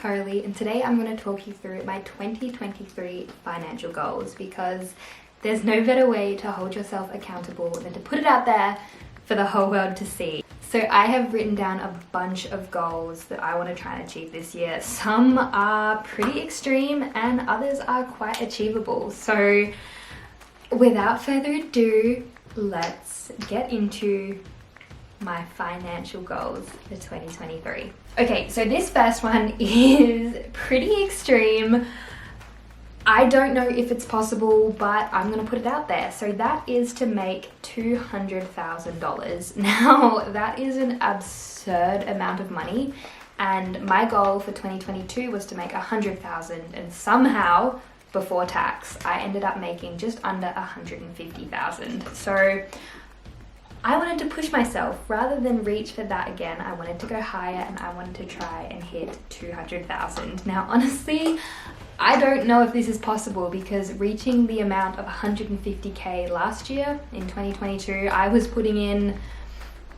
Coralie, and today I'm going to talk you through my 2023 financial goals because there's no better way to hold yourself accountable than to put it out there for the whole world to see. So I have written down a bunch of goals that I want to try and achieve this year. Some are pretty extreme and others are quite achievable. So without further ado, let's get into my financial goals for 2023. Okay, so this first one is pretty extreme. I don't know if it's possible, but I'm gonna put it out there. So that is to make $200,000. Now, that is an absurd amount of money, and my goal for 2022 was to make $100,000, and somehow, before tax, I ended up making just under $150,000. So I wanted to push myself. Rather than reach for that again, I wanted to go higher and I wanted to try and hit 200,000. Now, honestly, I don't know if this is possible because reaching the amount of 150K last year in 2022, I was putting in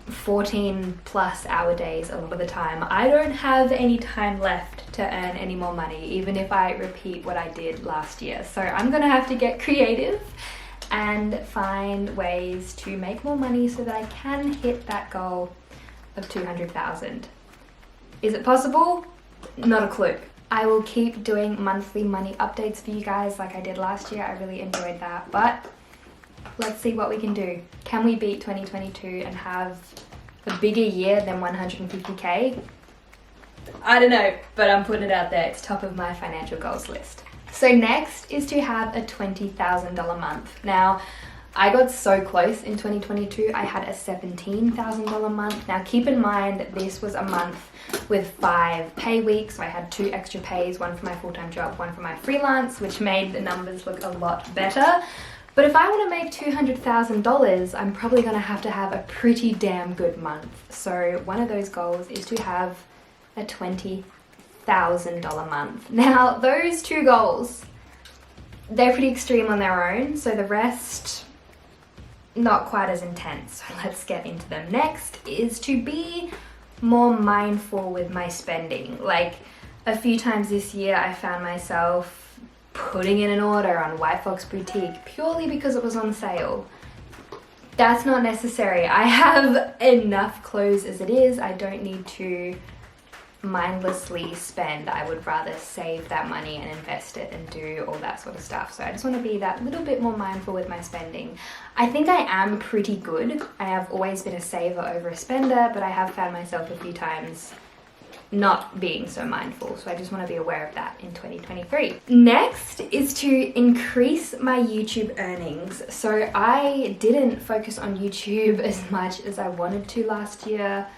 14 plus hour days a lot of the time. I don't have any time left to earn any more money, even if I repeat what I did last year. So I'm gonna have to get creative and find ways to make more money so that I can hit that goal of 200,000. Is it possible? Not a clue. I will keep doing monthly money updates for you guys like I did last year. I really enjoyed that, but let's see what we can do. Can we beat 2022 and have a bigger year than 150K? I don't know, but I'm putting it out there. It's top of my financial goals list. So next is to have a $20,000 month. Now, I got so close in 2022. I had a $17,000 month. Now, keep in mind this was a month with 5 pay weeks. So I had 2 extra pays, one for my full-time job, one for my freelance, which made the numbers look a lot better. But if I want to make $200,000, I'm probably going to have a pretty damn good month. So one of those goals is to have a $20,000 month. Now, those 2 goals, they're pretty extreme on their own, so the rest not quite as intense. So let's get into them. Next is to be more mindful with my spending. Like a few times this year I found myself putting in an order on White Fox Boutique purely because it was on sale. That's not necessary. I have enough clothes as it is. I don't need to mindlessly spend. I would rather save that money and invest it and do all that sort of stuff. So I just want to be that little bit more mindful with my spending. I think I am pretty good. I have always been a saver over a spender, but I have found myself a few times not being so mindful. So I just want to be aware of that in 2023. Next is to increase my YouTube earnings. So I didn't focus on YouTube as much as I wanted to last year.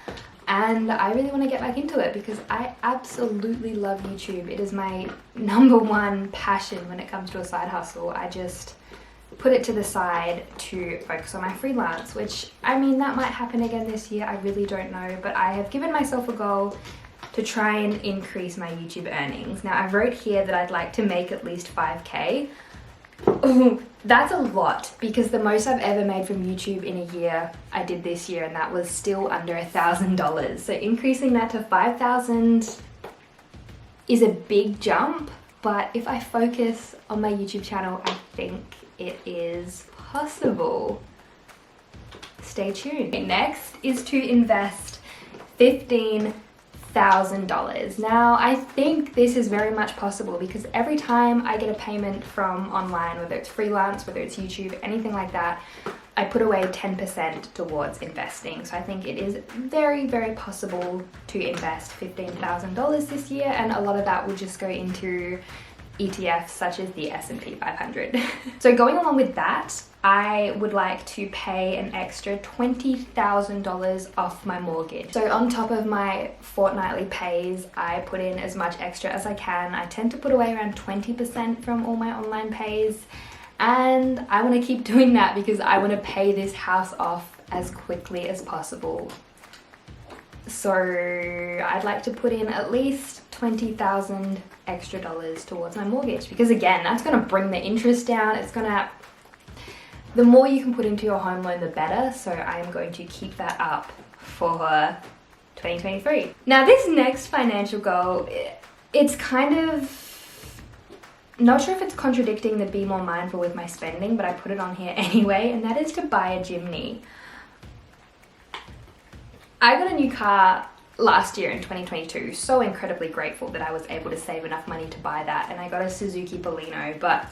And I really want to get back into it because I absolutely love YouTube. It is my #1 passion when it comes to a side hustle. I just put it to the side to focus on my freelance, which, I mean, that might happen again this year. I really don't know, but I have given myself a goal to try and increase my YouTube earnings. Now, I wrote here that I'd like to make at least 5K. Ooh, that's a lot because the most I've ever made from YouTube in a year I did this year, and that was still under $1,000. So increasing that to 5,000 is a big jump, but if I focus on my YouTube channel, I think it is possible. Stay tuned. Next is to invest $15,000. Now, I think this is very much possible because every time I get a payment from online, whether it's freelance, whether it's YouTube, anything like that, I put away 10% towards investing. So I think it is very, very possible to invest $15,000 this year, and a lot of that will just go into ETFs such as the S&P 500. So going along with that, I would like to pay an extra $20,000 off my mortgage. So on top of my fortnightly pays, I put in as much extra as I can. I tend to put away around 20% from all my online pays, and I want to keep doing that because I want to pay this house off as quickly as possible. So I'd like to put in at least $20,000 extra towards my mortgage because, again, that's going to bring the interest down. It's going to The more you can put into your home loan, the better. So I'm going to keep that up for 2023. Now this next financial goal, it's kind of, not sure if it's contradicting the be more mindful with my spending, but I put it on here anyway, and that is to buy a Jimny. I got a new car last year in 2022, so incredibly grateful that I was able to save enough money to buy that, and I got a Suzuki Baleno, but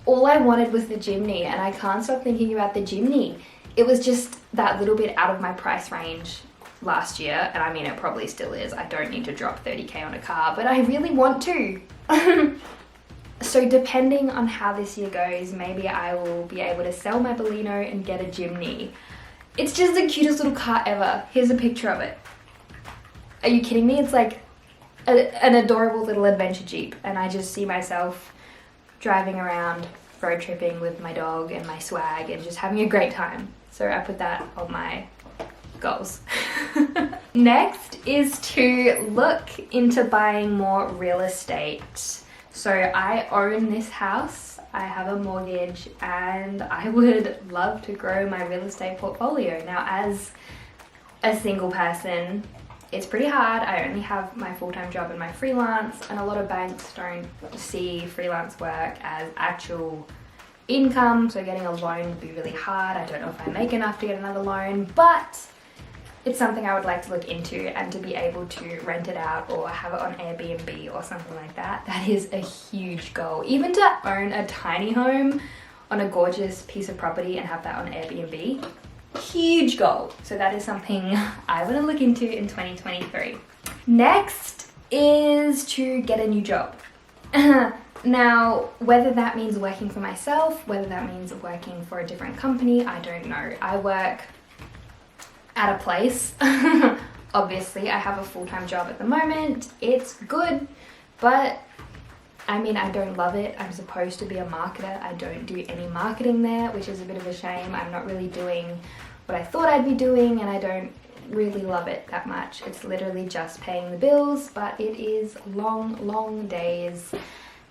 all I wanted was the Jimny, and I can't stop thinking about the Jimny. It was just that little bit out of my price range last year, and I mean it probably still is. I don't need to drop 30k on a car, but I really want to. So depending on how this year goes, maybe I will be able to sell my Baleno and get a Jimny. It's just the cutest little car ever. Here's a picture of it. Are you kidding me? It's like an adorable little adventure Jeep, and I just see myself driving around, road tripping with my dog and my swag and just having a great time. So I put that on my goals. Next is to look into buying more real estate. So I own this house, I have a mortgage, and I would love to grow my real estate portfolio. Now, as a single person, it's pretty hard. I only have my full-time job and my freelance, and a lot of banks don't see freelance work as actual income, so getting a loan would be really hard. I don't know if I make enough to get another loan, but it's something I would like to look into, and to be able to rent it out or have it on Airbnb or something like that. That is a huge goal. Even to own a tiny home on a gorgeous piece of property and have that on Airbnb, huge goal. So that is something I want to look into in 2023. Next is to get a new job. Now, whether that means working for myself, whether that means working for a different company, I don't know. I work at a place. Obviously, I have a full-time job at the moment. It's good, but I mean, I don't love it. I'm supposed to be a marketer. I don't do any marketing there, which is a bit of a shame. I'm not really doing what I thought I'd be doing, and I don't really love it that much. It's literally just paying the bills, but it is long, long days.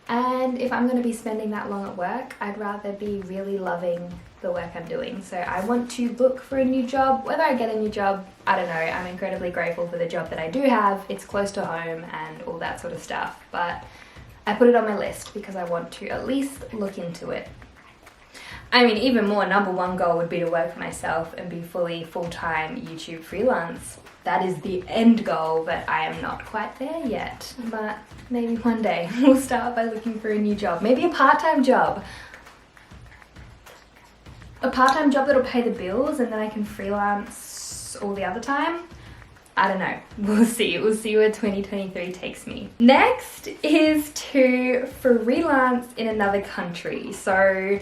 And if I'm going to be spending that long at work, I'd rather be really loving the work I'm doing. So I want to look for a new job. Whether I get a new job, I don't know. I'm incredibly grateful for the job that I do have. It's close to home and all that sort of stuff. But I put it on my list because I want to at least look into it. I mean, even more, number one goal would be to work for myself and be fully full-time YouTube freelance. That is the end goal, but I am not quite there yet. But maybe one day we'll start by looking for a new job. Maybe a part-time job. A part-time job that'll pay the bills and then I can freelance all the other time. I don't know. We'll see. We'll see where 2023 takes me. Next is to freelance in another country. So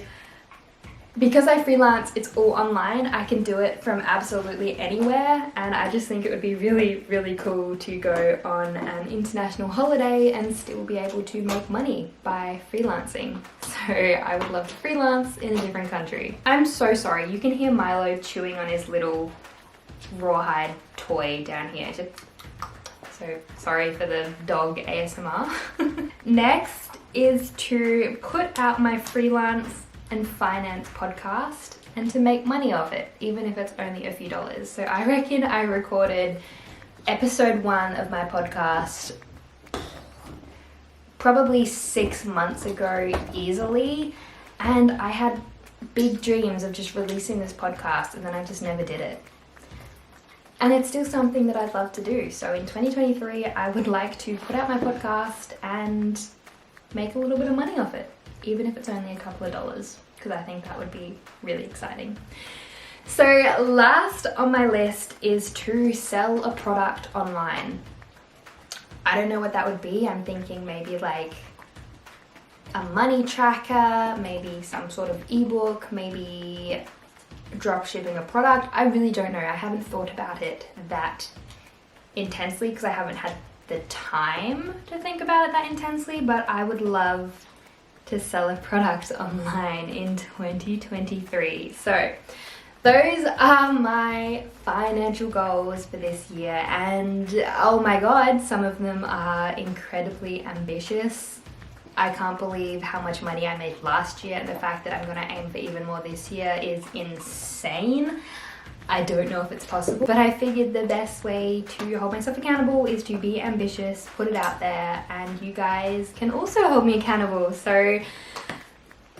because I freelance, it's all online. I can do it from absolutely anywhere, and I just think it would be really, really cool to go on an international holiday and still be able to make money by freelancing. So I would love to freelance in a different country. I'm so sorry. You can hear Milo chewing on his little rawhide toy down here. So sorry for the dog ASMR. Next is to put out my freelance and finance podcast and to make money off it, even if it's only a few dollars. So I reckon I recorded episode 1 of my podcast probably 6 months ago easily, and I had big dreams of just releasing this podcast, and then I just never did it. And it's still something that I'd love to do. So in 2023, I would like to put out my podcast and make a little bit of money off it, even if it's only a couple of dollars, because I think that would be really exciting. So last on my list is to sell a product online. I don't know what that would be. I'm thinking maybe like a money tracker, maybe some sort of ebook, maybe drop shipping a product. I really don't know. I haven't thought about it that intensely because I haven't had the time to think about it that intensely, but I would love to sell a product online in 2023. So those are my financial goals for this year, and oh my god, some of them are incredibly ambitious. I can't believe how much money I made last year, and the fact that I'm going to aim for even more this year is insane. I don't know if it's possible, but I figured the best way to hold myself accountable is to be ambitious, put it out there, and you guys can also hold me accountable. So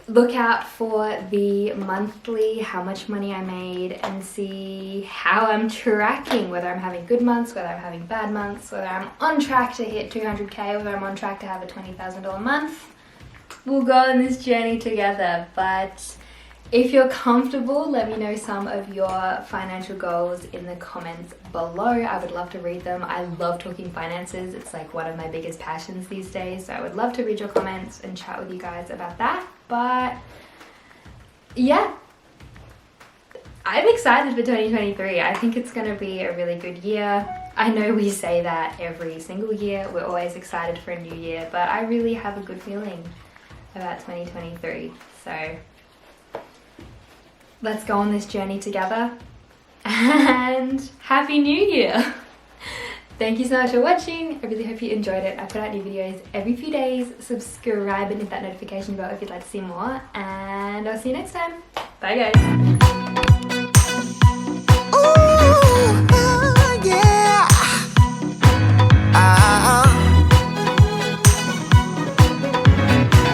look out for the monthly, how much money I made, and see how I'm tracking, whether I'm having good months, whether I'm having bad months, whether I'm on track to hit 200k, whether I'm on track to have a $20,000 month. We'll go on this journey together. But if you're comfortable, let me know some of your financial goals in the comments below. I would love to read them. I love talking finances. It's like one of my biggest passions these days. So I would love to read your comments and chat with you guys about that. But yeah, I'm excited for 2023. I think it's going to be a really good year. I know we say that every single year. We're always excited for a new year, but I really have a good feeling about 2023. So let's go on this journey together, and Happy New Year! Thank you so much for watching. I really hope you enjoyed it. I put out new videos every few days. Subscribe and hit that notification bell if you'd like to see more, and I'll see you next time. Bye guys!